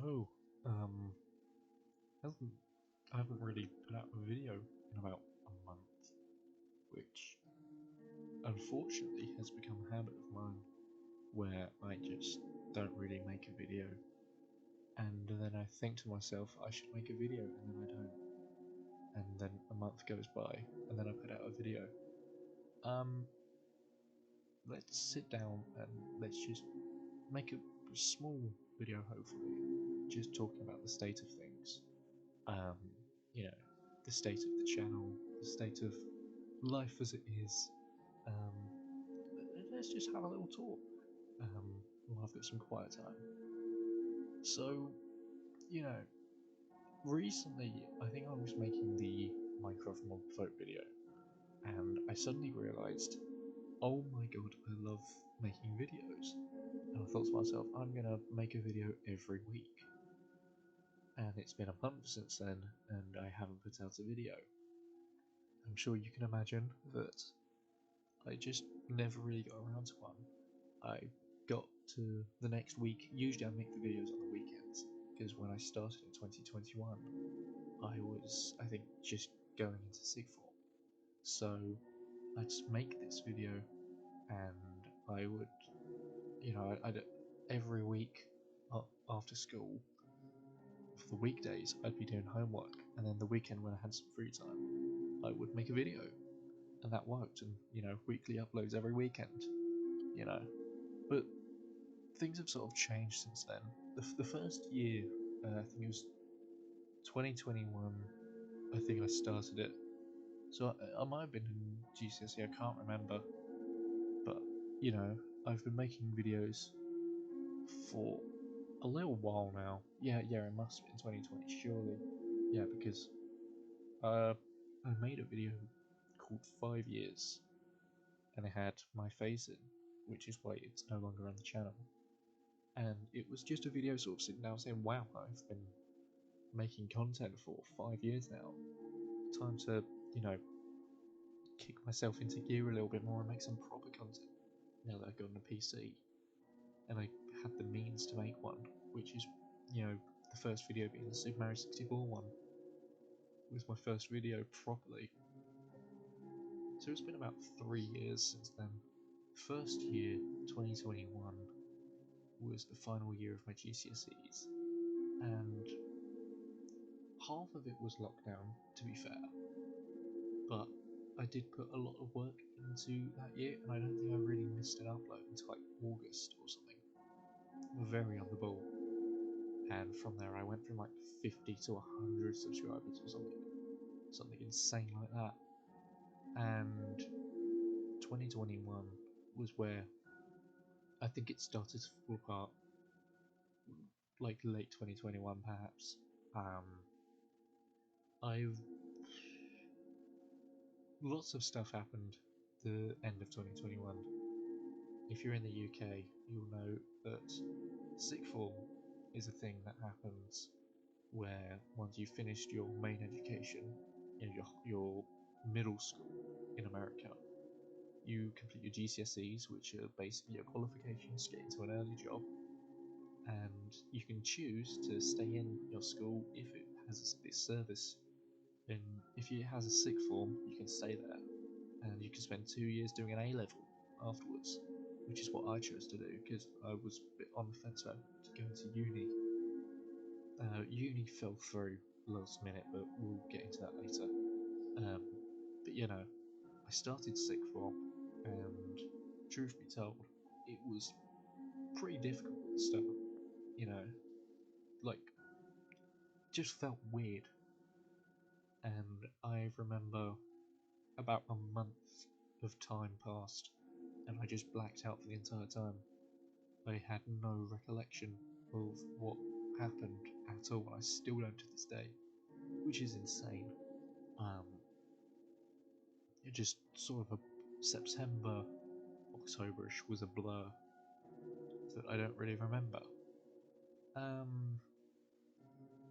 So, um, hasn't I haven't really put out a video in about a month, which unfortunately has become a habit of mine where I just don't really make a video, and then I think to myself I should make a video, and then I don't, and then a month goes by, and then I put out a video. Um, let's sit down and let's just make a small video, hopefully, just talking about the state of things. Um, you know, the state of the channel, the state of life as it is. Um, let's just have a little talk while I've got some quiet time. So, you know, recently I think I was making the Minecraft mod vote video, and I suddenly realised, oh my god, I love making videos. And I thought to myself, I'm gonna make a video every week. And it's been a month since then, and I haven't put out a video. I'm sure you can imagine that I just never really got around to one. I got to the next week. Usually I make the videos on the weekends, because when I started in 2021, I was, I think, just going into sixth form. So I'd just make this video, and I would, I'd every week after school, for the weekdays, I'd be doing homework, and then the weekend when I had some free time, I would make a video, and that worked. And weekly uploads every weekend. But things have sort of changed since then. The first year, I think it was 2021. I think I started it. So I might have been in GCSE. I can't remember. But I've been making videos for a little while now. Yeah, it must have been 2020, surely. Yeah, because I made a video called 5 Years, and it had my face in, which is why it's no longer on the channel. And it was just a video sort of sitting down saying, wow, I've been making content for 5 years now. Time to, kick myself into gear a little bit more and make some proper content now that I've got a PC. And I had the means to make one, which is, the first video being the Super Mario 64 one. It was my first video properly. So it's been about 3 years since then. First year, 2021, was the final year of my GCSEs, and half of it was lockdown, to be fair, but I did put a lot of work into that year, and I don't think I really missed an upload until like August or something. Very on the ball. And from there I went from like 50 to 100 subscribers or something insane like that. And 2021 was where I think it started to fall apart, like late 2021 perhaps. I've Lots of stuff happened the end of 2021. If you're in the UK, you'll know that sixth form is a thing that happens where once you've finished your main education, your middle school in America, you complete your GCSEs, which are basically your qualifications to get into an early job, and you can choose to stay in your school if it has this service. And if it has a sixth form, you can stay there, and you can spend 2 years doing an A level afterwards, which is what I chose to do because I was a bit on the fence about to go into uni. Uni fell through last minute, but we'll get into that later. But I started sixth form, and truth be told, it was pretty difficult at the start. Like, just felt weird. And I remember about a month of time passed, and I just blacked out for the entire time. I had no recollection of what happened at all, and I still don't to this day, which is insane. It just sort of a September, Octoberish was a blur that I don't really remember.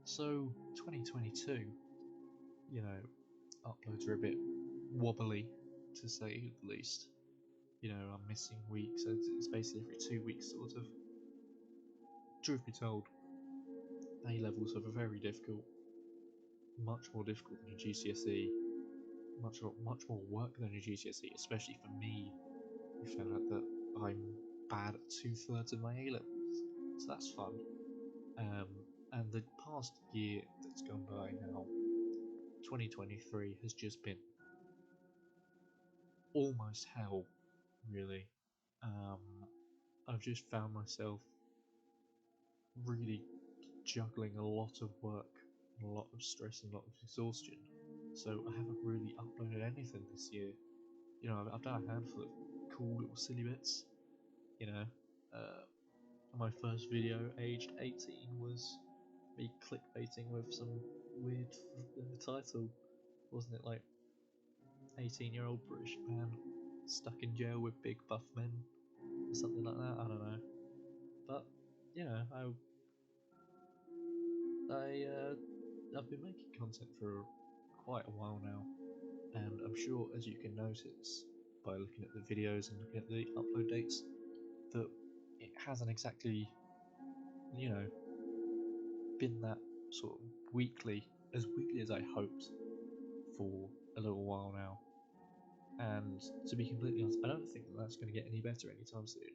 So 2022, uploads are a bit wobbly, to say the least. I'm missing weeks, so it's basically every 2 weeks, sort of. Truth be told, A levels are very difficult, much more difficult than a GCSE, much more work than a GCSE, especially for me. We found out that I'm bad at 2/3 of my A levels, so that's fun. And the past year that's gone by now, 2023, has just been almost hell, really. Um, I've just found myself really juggling a lot of work, a lot of stress, and a lot of exhaustion. So I haven't really uploaded anything this year. You know, I've done a handful of cool little silly bits. You know, uh, my first video, aged 18, was me clickbaiting with some weird title, wasn't it? Like 18-year-old British man stuck in jail with big buff men, or something like that. I don't know. But you know, I've been making content for quite a while now, and I'm sure, as you can notice by looking at the videos and looking at the upload dates, that it hasn't exactly, you know, been that sort of weekly as I hoped for a little while now. And to be completely honest, I don't think that that's going to get any better anytime soon.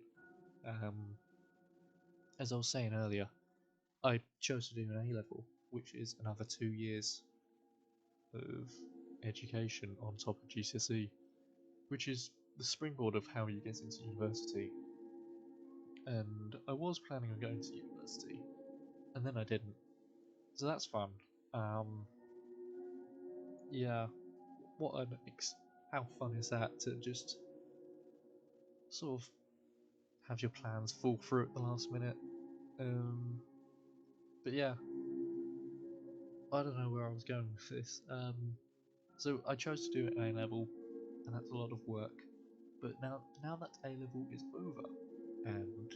As I was saying earlier, I chose to do an A level, which is another 2 years of education on top of GCSE, which is the springboard of how you get into university. And I was planning on going to university, and then I didn't, so that's fun. Um, yeah, how fun is that to just sort of have your plans fall through at the last minute? Um, but yeah, I don't know where I was going with this. So I chose to do it at A level, and that's a lot of work. But now that A level is over, and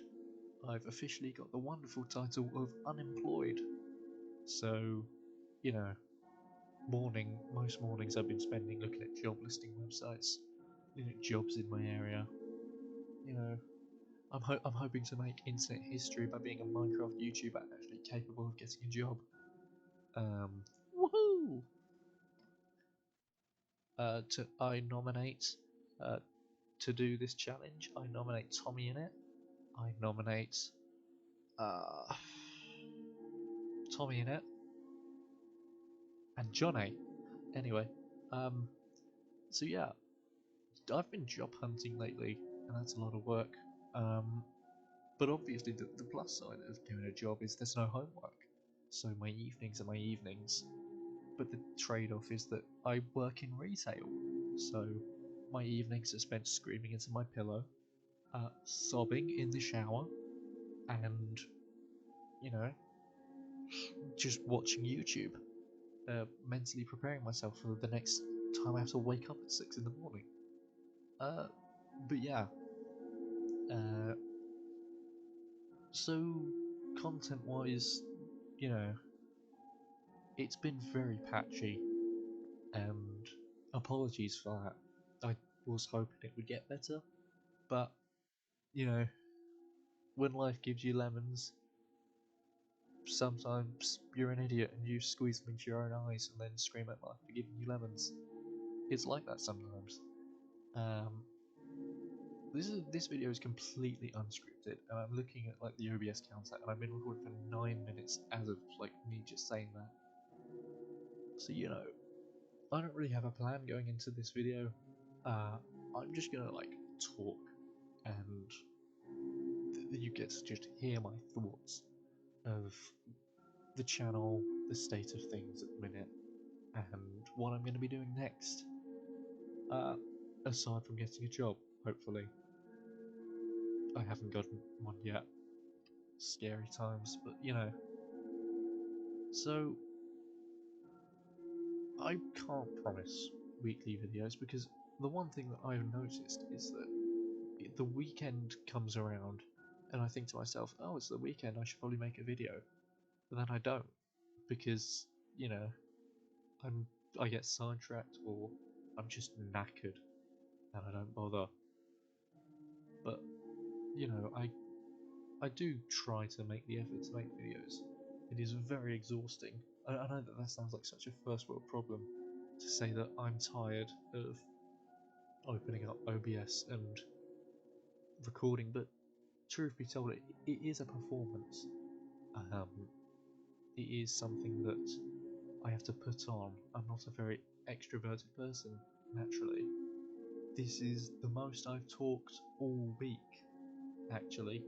I've officially got the wonderful title of unemployed. So, you know, most mornings I've been spending looking at job listing websites, looking at jobs in my area. You know, I'm hoping to make internet history by being a Minecraft YouTuber actually capable of getting a job. Woohoo! I nominate uh, to do this challenge. I nominate Tommy in it. I nominate uh, Tommy in it and Johnny. Anyway, um, so yeah, I've been job hunting lately, and that's a lot of work. Um, but obviously, the plus side of doing a job is there's no homework, so my evenings are my evenings. But the trade-off is that I work in retail, so my evenings are spent screaming into my pillow, sobbing in the shower, and you know, just watching YouTube, mentally preparing myself for the next time I have to wake up at 6 in the morning. Uh, but yeah, uh, so content-wise, you know, it's been very patchy, and apologies for that. I was hoping it would get better, but you know, when life gives you lemons, sometimes you're an idiot and you squeeze them into your own eyes and then scream at life for giving you lemons. It's like that sometimes. Um, this video is completely unscripted, and I'm looking at like the OBS counter, and I've been recording for 9 minutes as of like me just saying that. So you know, I don't really have a plan going into this video. I'm just gonna like talk, and you get to just hear my thoughts of the channel, the state of things at the minute, and what I'm going to be doing next. Aside from getting a job, hopefully. I haven't gotten one yet. Scary times, but you know. So, I can't promise weekly videos because the one thing that I've noticed is that the weekend comes around and I think to myself, oh, it's the weekend, I should probably make a video. But then I don't because, you know, I get sidetracked or I'm just knackered and I don't bother. But you know, I do try to make the effort to make videos. And is very exhausting. I know that sounds like such a first world problem to say that I'm tired of opening up OBS and recording, but truth be told, it is a performance. Um, it is something that I have to put on. I'm not a very extroverted person, naturally. This is the most I've talked all week, actually.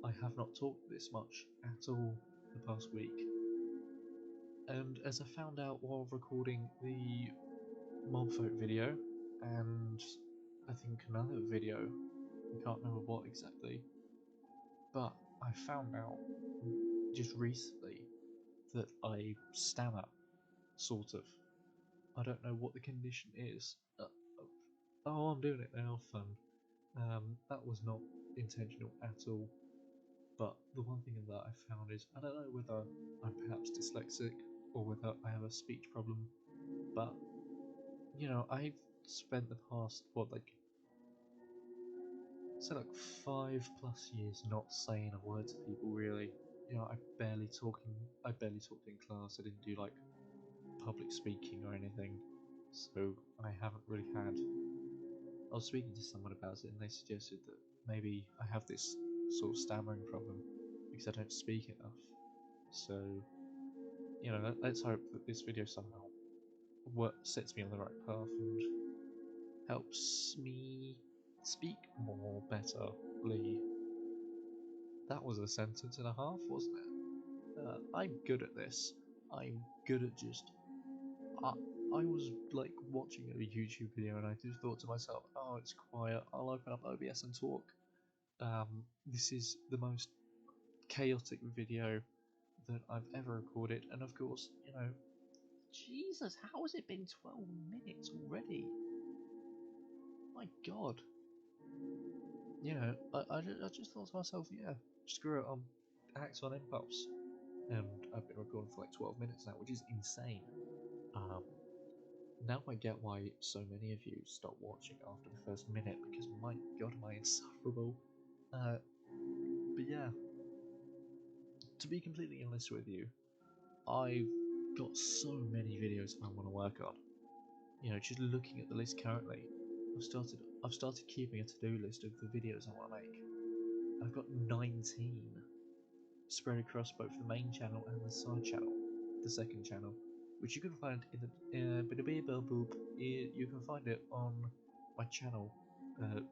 I have not talked this much at all the past week. And as I found out while recording the mob vote video, and I think another video, I can't remember what exactly, but I found out just recently that I stammer, sort of. I don't know what the condition is. Oh, I'm doing it now, fun. That was not intentional at all. But the one thing that I found is I don't know whether I'm perhaps dyslexic or whether I have a speech problem, but I've spent the past like 5+ years not saying a word to people really. I barely talked in class. I didn't do like public speaking or anything, so I haven't really had. I was speaking to someone about it, and they suggested that maybe I have this sort of stammering problem because I don't speak enough. So, let's hope that this video somehow sets me on the right path and helps me speak more betterly. That was a sentence and a half, wasn't it? I'm good at this. I'm good at just. I was like watching a YouTube video and I just thought to myself, oh, it's quiet. I'll open up OBS and talk. This is the most chaotic video that I've ever recorded, and of course, Jesus, how has it been 12 minutes already? My God. I just thought to myself, yeah, screw it, act on impulse. And I've been recording for like 12 minutes now, which is insane. Now I get why so many of you stop watching after the first minute, because my God, am I insufferable. But yeah, to be completely honest with you, I've got so many videos I want to work on. Just looking at the list currently, I've started keeping a to-do list of the videos I want to make. I've got 19 spread across both the main channel and the side channel, the second channel, which you can find in the you can find it on my channel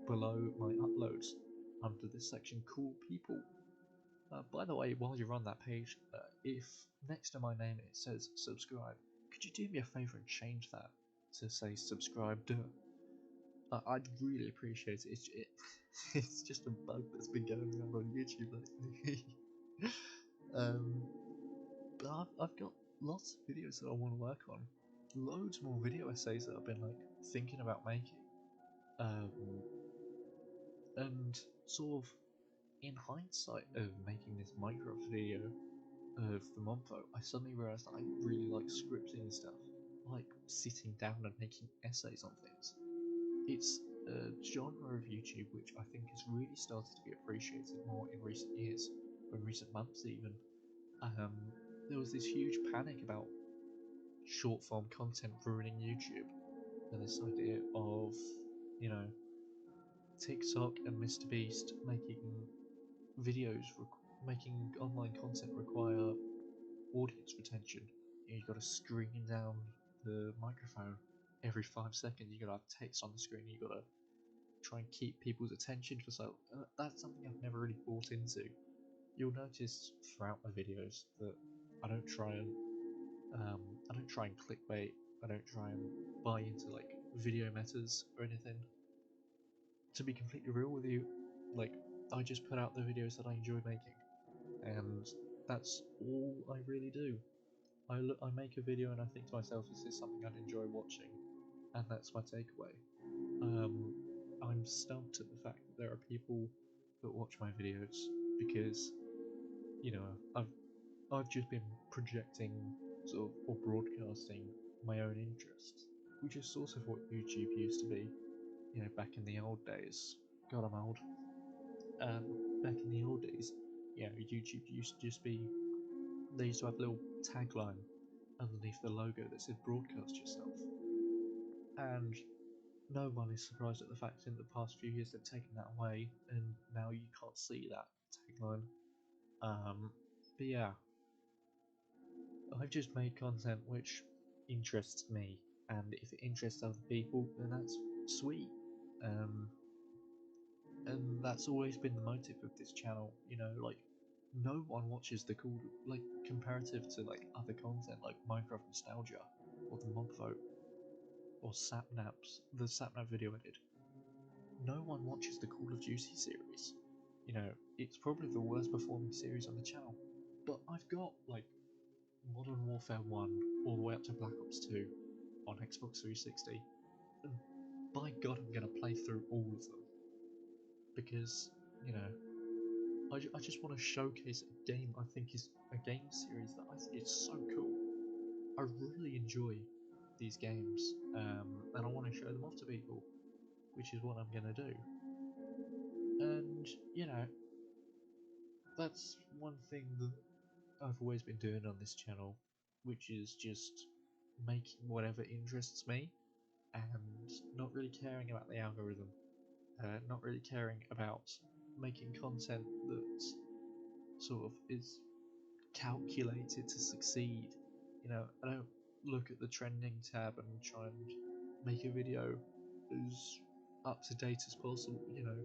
below my uploads under this section Cool People. By the way, while you're on that page, if next to my name it says subscribe, could you do me a favour and change that to say subscribed? I'd really appreciate it. It's just a bug that's been going around on YouTube lately. But I've got lots of videos that I want to work on. Loads more video essays that I've been like thinking about making. And sort of in hindsight of making this Minecraft video of the Monfo, I suddenly realised that I really like scripting and stuff. I like sitting down and making essays on things. It's a genre of YouTube which I think has really started to be appreciated more in recent years, or in recent months even. There was this huge panic about short form content ruining YouTube, and this idea of, TikTok and MrBeast making making online content require audience retention. You've got to screen down the microphone every 5 seconds. You've got to have text on the screen. You've got to try and keep people's attention for so. That's something I've never really bought into. You'll notice throughout my videos that I don't try and clickbait. I don't try and buy into like video metas or anything. To be completely real with you, like I just put out the videos that I enjoy making, and that's all I really do. I make a video and I think to myself, is this something I'd enjoy watching? And that's my takeaway. I'm stumped at the fact that there are people that watch my videos because, I've just been projecting sort of or broadcasting my own interests, which is sort of what YouTube used to be, back in the old days. God, I'm old. Back in the old days, YouTube used to just be they used to have a little tagline underneath the logo that said "Broadcast yourself," and no one is surprised at the fact in the past few years they've taken that away, and now you can't see that tagline. But yeah, I've just made content which interests me, and if it interests other people, then that's sweet. Um, and that's always been the motive of this channel. You know, like no one watches the cool, like comparative to like other content like Minecraft nostalgia or the mob vote or Sapnaps, the Sapnap video I did. No one watches the Call of Duty series. You know, it's probably the worst performing series on the channel. But I've got like Modern Warfare 1 all the way up to Black Ops 2 on Xbox 360. And by God, I'm going to play through all of them. Because, you know, I just want to showcase a game I think is a game series that I think is so cool. I really enjoy these games, and I want to show them off to people, which is what I'm going to do. And, you know, that's one thing that I've always been doing on this channel, which is just making whatever interests me and not really caring about the algorithm, not really caring about making content that sort of is calculated to succeed. You know, I don't look at the trending tab and try and make a video as up to date as possible. You know,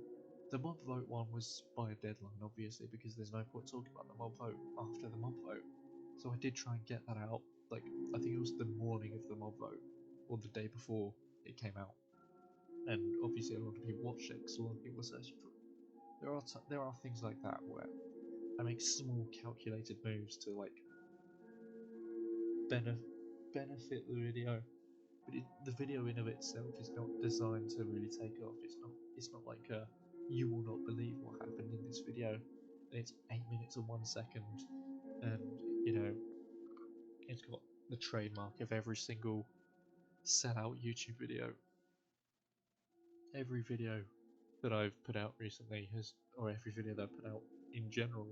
the mob vote one was by a deadline, obviously, because there's no point talking about the mob vote after the mob vote. So I did try and get that out. Like, I think it was the morning of the mob vote, or the day before it came out. And obviously, a lot of people watched it because a lot of people were searching for it. There are things like that where I make small calculated moves to like benefit the video, but the video in of itself is not designed to really take off. It's not like you will not believe what happened in this video. It's 8 minutes and 1 second, and you know it's got the trademark of every single sellout YouTube video. Every video that I've put out recently has, or every video that I've put out in general,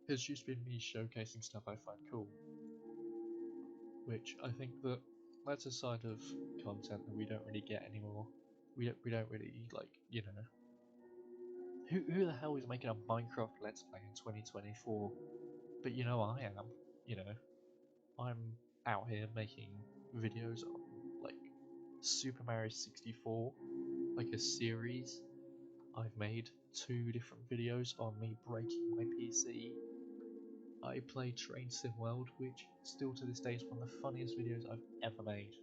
has just been me showcasing stuff I find cool. Which I think that's a side of content that we don't really get anymore. We don't really like, you know, who the hell is making a Minecraft Let's Play in 2024? But you know I am. You know, I'm out here making videos on like Super Mario 64, like a series. I've made 2 different videos on me breaking my PC. I played Train Sim World, which still to this day is one of the funniest videos I've ever made.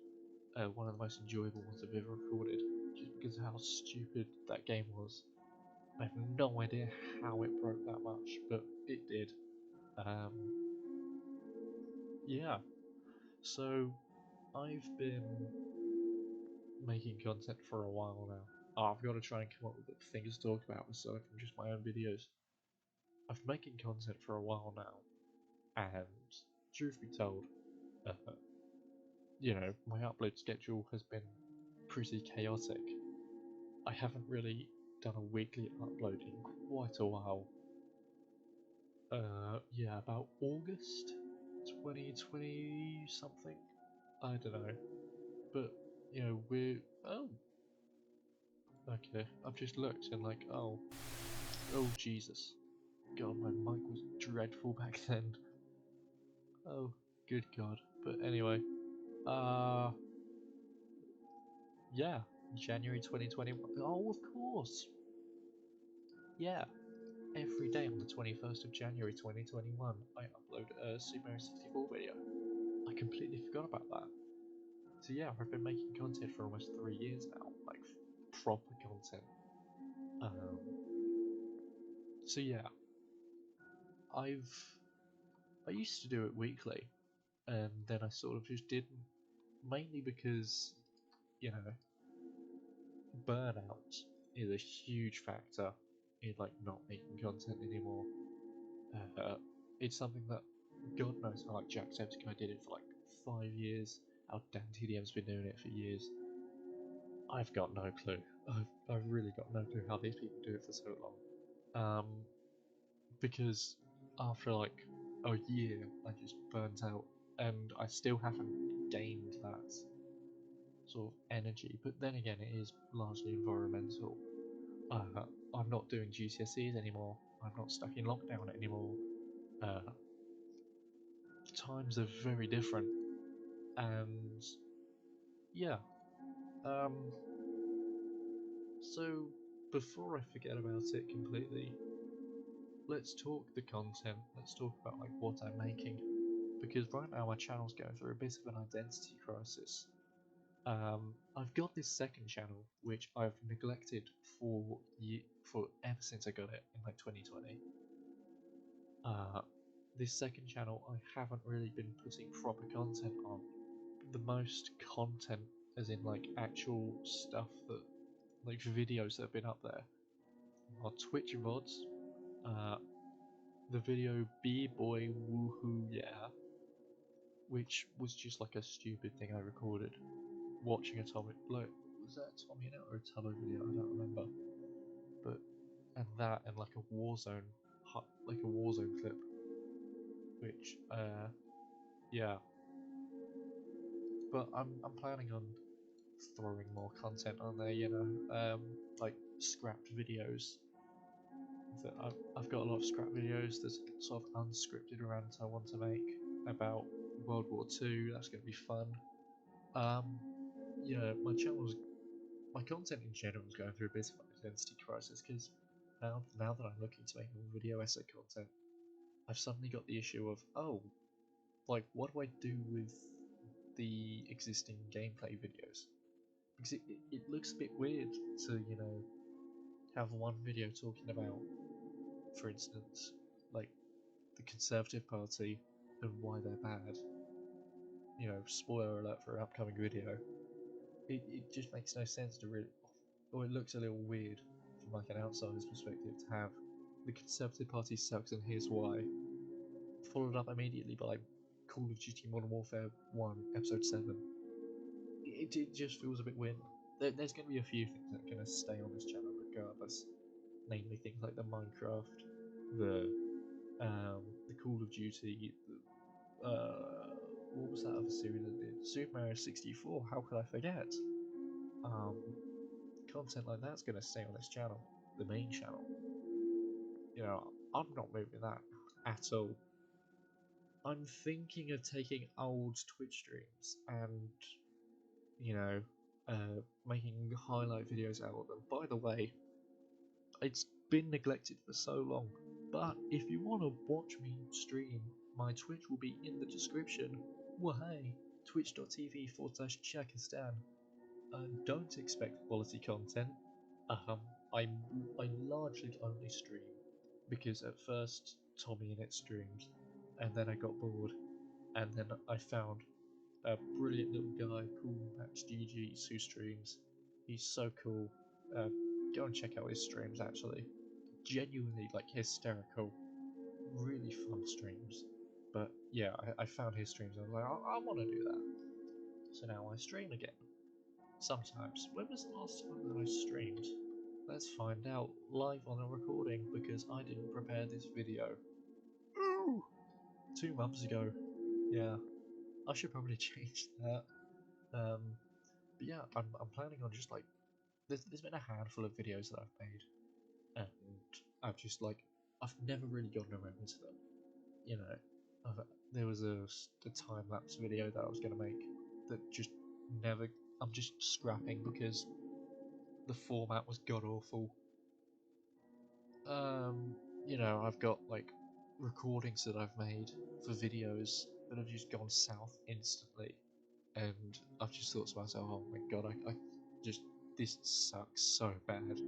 One of the most enjoyable ones I've ever recorded, just because of how stupid that game was. I have no idea how it broke that much, but it did. Yeah, so I've been making content for a while now. I've got to try and come up with things to talk about aside from just my own videos. I've been making content for a while now, and truth be told, uh, you know, my upload schedule has been pretty chaotic. I haven't really done a weekly upload in quite a while. Yeah, about August 2020 something. I don't know. But, you know, oh, okay. I've just looked and like, oh Jesus. God, my mic was dreadful back then. Oh, good God. But anyway, uh, yeah, January 2021. Oh, of course. Yeah, every day on the 21st of January 2021, I upload a Super Mario 64 video. I completely forgot about that. So yeah, I've been making content for almost 3 years now, like proper content. Um, so yeah, I used to do it weekly, and then I sort of just didn't, mainly because, you know, burnout is a huge factor in like not making content anymore. Uh, it's something that God knows how like Jacksepticeye did it for like 5 years. How Dan TDM's been doing it for years. I've got no clue. I've really got no clue how these people do it for so long. Because after like a year I just burnt out, and I still haven't gained that sort of energy. But then again, it is largely environmental. I'm not doing GCSEs anymore. I'm not stuck in lockdown anymore. Uh, Times are very different, and yeah. Um, so before I forget about it completely, let's talk the content. Let's talk about like what I'm making, because right now my channel's going through a bit of an identity crisis. I've got this second channel which I've neglected for ever since I got it in like 2020. This second channel I haven't really been putting proper content on. The most content, as in like actual stuff that, like videos that have been up there, are Twitch VODs, uh, the video B-Boy Woohoo Yeah, which was just like a stupid thing I recorded watching a Tommy, like, was that a Tommy or a Tubbo video? I don't remember. But, and that, and like a Warzone clip, which, yeah. But I'm planning on throwing more content on there, you know, like scrapped videos. That I've got a lot of scrap videos. There's sort of unscripted rant I want to make about World War II. That's going to be fun. Yeah, my content in general is going through a bit of an identity crisis, because now that I'm looking to make more video essay content, I've suddenly got the issue of, oh, like, what do I do with the existing gameplay videos? Because it looks a bit weird to, you know, have one video talking about, for instance, like the Conservative Party and why they're bad. You know, spoiler alert for an upcoming video. It just makes no sense to really, or it looks a little weird from like an outsider's perspective to have the Conservative Party sucks and here's why, followed up immediately by Call of Duty Modern Warfare 1 Episode 7. It just feels a bit weird. There's going to be a few things that are going to stay on this channel regardless, namely things like the Minecraft, the the Call of Duty, what was that other series I did? Super Mario 64. How could I forget? Um, Content like that's gonna stay on this channel, the main channel. You know, I'm not moving that at all. I'm thinking of taking old Twitch streams and, you know, making highlight videos out of them. By the way, it's been neglected for so long, but if you want to watch me stream, my Twitch will be in the description. Well, hey, twitch.tv/Jckistan. Don't expect quality content. Um, I largely only stream because at first Tommy in it streamed, and then I got bored, and then I found a brilliant little guy called Max GGs who streams. He's so cool. Uh, Go and check out his streams. Actually, genuinely like hysterical, really fun streams. But yeah, I found his streams. And I was like, I want to do that. So now I stream again. Sometimes. When was the last time that I streamed? Let's find out live on a recording, because I didn't prepare this video. Ooh! 2 months ago. Yeah, I should probably change that. But yeah, I'm planning on just like, there's been a handful of videos that I've made, and I've never really gotten around to them. You know, there was a time lapse video that I was gonna make that just never. I'm just scrapping because the format was god awful. You know, I've got like recordings that I've made for videos that have just gone south instantly, and I've just thought to myself, oh my god, I just, this sucks so bad.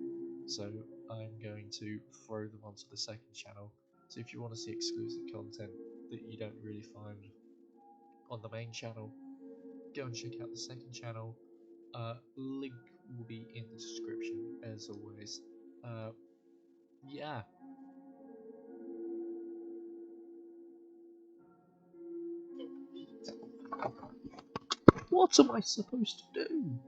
So I'm going to throw them onto the second channel. So if you want to see exclusive content that you don't really find on the main channel, go and check out the second channel. Link will be in the description as always. Yeah. What am I supposed to do?